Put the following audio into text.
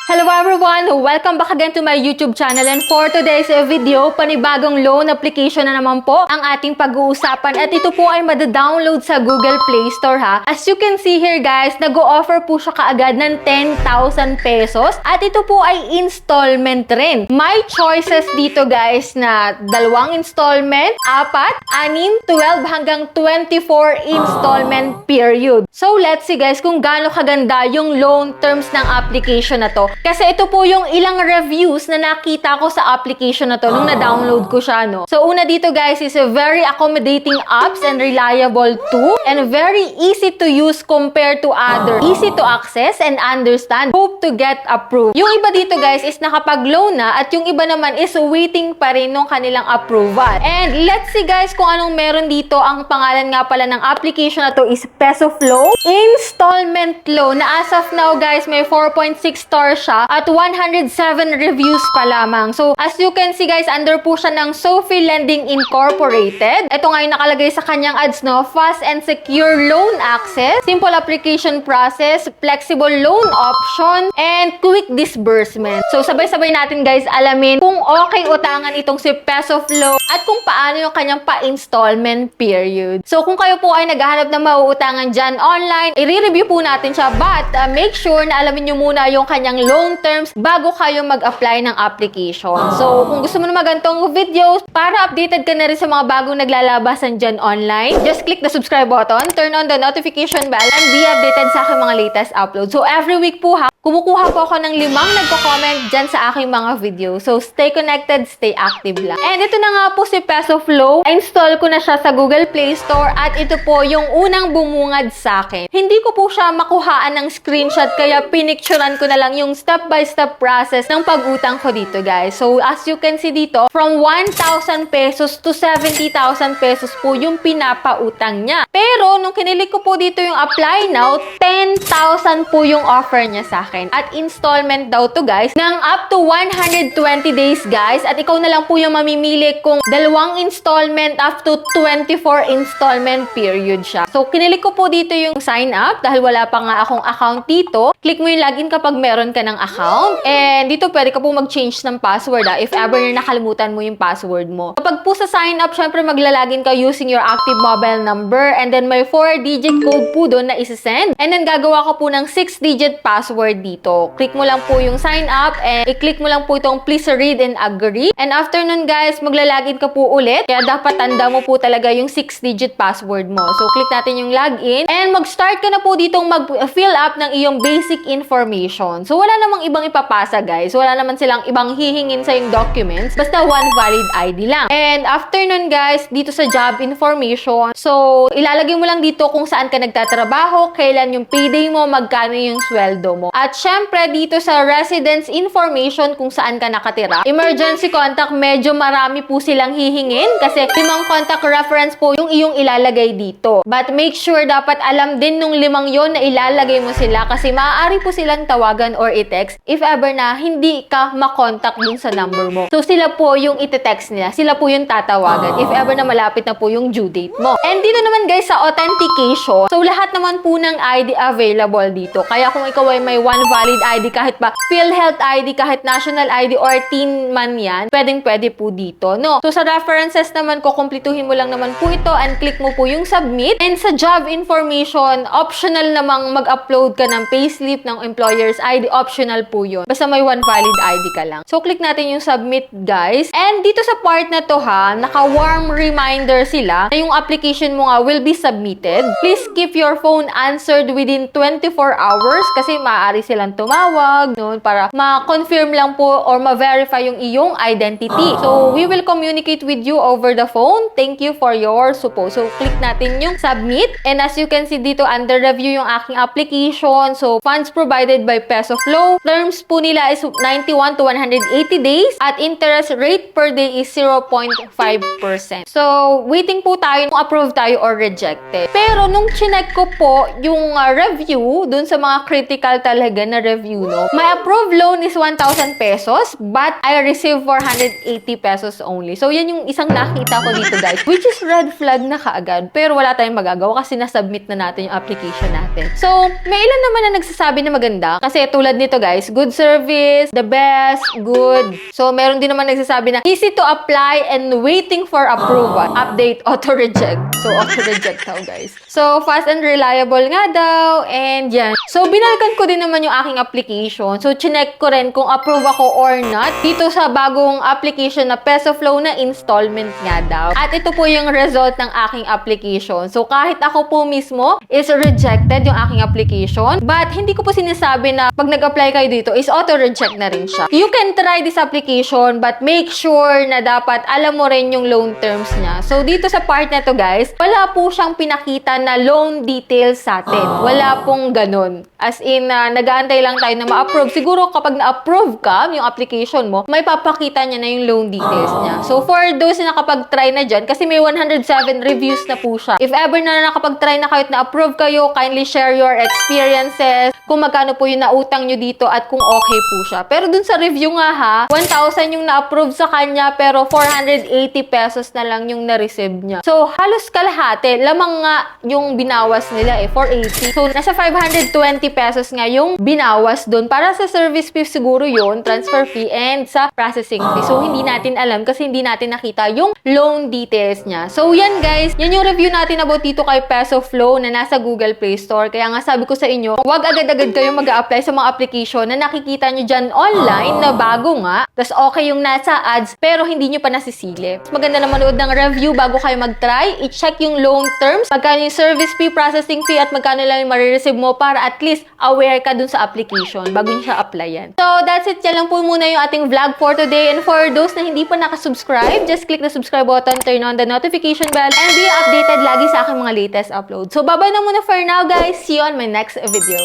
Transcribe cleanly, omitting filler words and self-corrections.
Hello everyone! Welcome back again to my YouTube channel, and for today's video, panibagong loan application na naman po ang ating pag-uusapan, at ito po ay mada-download sa Google Play Store ha. As you can see here guys, nag-o-offer po siya kaagad ng 10,000 pesos at ito po ay installment rin. May choices dito guys na 2 installment, 4, 6, 12 hanggang 24 installment period. So let's see guys kung gaano kaganda yung loan terms ng application na to. Kasi ito po yung ilang reviews na nakita ko sa application na to nung na-download ko siya, no? So, una dito guys is a very accommodating apps and reliable too, and very easy to use compared to other. Easy to access and understand. Hope to get approved. Yung iba dito guys is nakapag-loan na, at yung iba naman is waiting pa rin nung kanilang approval. And let's see guys kung anong meron dito. Ang pangalan nga pala ng application na to is PesoFlow Installment Loan, na as of now guys may 4.6 stars siya at 107 reviews pa lamang. So, as you can see guys, under po siya ng Sophie Lending Incorporated. Ito nga yung nakalagay sa kanyang ads, no? Fast and secure loan access, simple application process, flexible loan option, and quick disbursement. So, sabay-sabay natin guys alamin kung okay utangan itong si PesoFlow at kung paano yung kanyang pa-installment period. So, kung kayo po ay naghahanap ng mauutangan dyan online, i-review po natin siya, but make sure na alamin nyo muna yung kanyang loan terms bago kayo mag-apply ng application. So, kung gusto mo na magantong videos para updated ka na rin sa mga bagong naglalabasan dyan online, just click the subscribe button, turn on the notification bell, and be updated sa aking mga latest uploads. So, every week po ha, kumukuha po ako ng 5 nagko-comment dyan sa aking mga video. So, stay connected, stay active lang. And ito na nga po si PesoFlow. Install ko na siya sa Google Play Store at ito po yung unang bumungad sa akin. Hindi ko po siya makuhaan ng screenshot kaya pinicturean ko na lang yung step-by-step process ng pag-utang ko dito guys. So, as you can see dito, from 1,000 pesos to 70,000 pesos po yung pinapautang niya. Pero, nung kinilig ko po dito yung apply now, 10,000 po yung offer niya sa akin. At installment daw to guys, ng up to 120 days guys. At ikaw na lang po yung mamimili kung 2 installment up to 24 installment period siya. So, kinilig ko po dito yung sign up dahil wala pa nga akong account dito. Click mo yung login kapag meron ka ng account. And dito pwede ka po mag-change ng password if ever na nakalimutan mo yung password mo. Kapag po sa sign up, syempre maglalagin ka using your active mobile number, and then may 4-digit code po doon na isi-send. And then gagawa ka po ng 6-digit password dito. Click mo lang po yung sign up and i-click mo lang po itong please read and agree. And after nun guys, maglalagin ka po ulit. Kaya dapat tanda mo po talaga yung 6-digit password mo. So click natin yung login and mag-start ka na po ditong mag-fill up ng iyong basic information. So wala namang ibang ipapasa guys. Wala naman silang ibang hihingin sa yung documents. Basta one valid ID lang. And after nun guys, dito sa job information, so ilalagay mo lang dito kung saan ka nagtatrabaho, kailan yung payday mo, magkano yung sweldo mo. At syempre dito sa residence information kung saan ka nakatira. Emergency contact, medyo marami po silang hihingin kasi 5 contact reference po yung iyong ilalagay dito. But make sure dapat alam din nung 5 yon na ilalagay mo sila kasi maaari po silang tawagan or i-text if ever na hindi ka makontak dun sa number mo. So sila po yung iti-text nila. Sila po yung tatawagan if ever na malapit na po yung due date mo. And dito naman guys sa authentication, so lahat naman po ng ID available dito. Kaya kung ikaw ay may one valid ID, kahit pa PhilHealth ID, kahit national ID or TIN man yan, pwedeng-pwede po dito, no? So sa references naman, kukumplituhin mo lang naman po ito and click mo po yung submit. And sa job information, optional namang mag-upload ka ng payslip ng employer's ID. Optional po yun. Basta may one valid ID ka lang. So click natin yung submit guys. And dito sa part na to ha, naka-warm reminder sila na yung application mo nga will be submitted. Please keep your phone answered within 24 hours kasi maaari silang tumawag no, para ma-confirm lang po or ma-verify yung iyong identity. So, we will communicate with you over the phone. Thank you for your support. So, click natin yung submit. And as you can see dito, under review yung aking application. So, funds provided by PesoFlow. Terms po nila is 91 to 180 days at interest rate per day is 0.5%. So, waiting po tayo kung approve tayo or rejected. Pero, nung chinek ko po yung review dun sa mga critical talaga na review, no, my approved loan is 1,000 pesos but I received 480 pesos only. So, yan yung isang nakita ko dito guys, which is red flag na kaagad. Pero wala tayong magagawa kasi nasubmit na natin yung application natin. So, may ilan naman na nagsasabi na maganda kasi tulad nito dito guys, good service, the best, good. So, meron din naman nagsasabi na easy to apply and waiting for approval. Update, auto-reject. So, auto-reject daw guys. So, fast and reliable nga daw. And yan. So, binalikan ko din naman yung aking application. So, chinek ko rin kung approve ako or not dito sa bagong application na PesoFlow na installment nga daw. At ito po yung result ng aking application. So, kahit ako po mismo is rejected yung aking application. But, hindi ko po sinasabi na pag nag-apply kayo dito is auto-reject na rin siya. You can try this application but make sure na dapat alam mo rin yung loan terms niya. So, dito sa part na to guys, wala po siyang pinakita na loan details sa atin. Wala pong ganun. As in, nag-aantay lang tayo na ma-approve. Siguro kapag na-approve ka, yung application mo, may papakita niya na yung loan details niya. So, for those na nakapag-try na dyan, kasi may 107 reviews na po siya. If ever na nakapag-try na kayo at na-approve kayo, kindly share your experiences, kung magkano po yung nautang nyo dito at kung okay po siya. Pero dun sa review nga ha, 1,000 yung na-approve sa kanya, pero 480 pesos na lang yung na-receive niya. So, halos kalahati. Lamang nga yung binawas nila 480. So, nasa 520 pesos nga yung binawas dun. Para sa service fee siguro yun, transfer fee, and sa processing fee. So, hindi natin alam kasi hindi natin nakita yung loan details niya. So, yan guys. Yan yung review natin about dito kay PesoFlow na nasa Google Play Store. Kaya nga sabi ko sa inyo, huwag agad-agad kayo mag-a-apply sa mga application na nakikita nyo dyan online na bago nga. Tas okay yung nasa ads, pero hindi nyo pa nasisilip. Maganda na manood ng review bago kayo mag-try. I-check yung loan terms, magkano yung service fee, processing fee, at magkano lang yung marireceive mo para at least aware ka dun sa application bago nyo siya applyan. So, that's it. Yan lang po muna yung ating vlog for today. And for those na hindi pa nakasubscribe, just click the subscribe button, turn on the notification bell, and be updated lagi sa aking mga latest uploads. So, bye-bye na muna for now, guys. See you on my next video.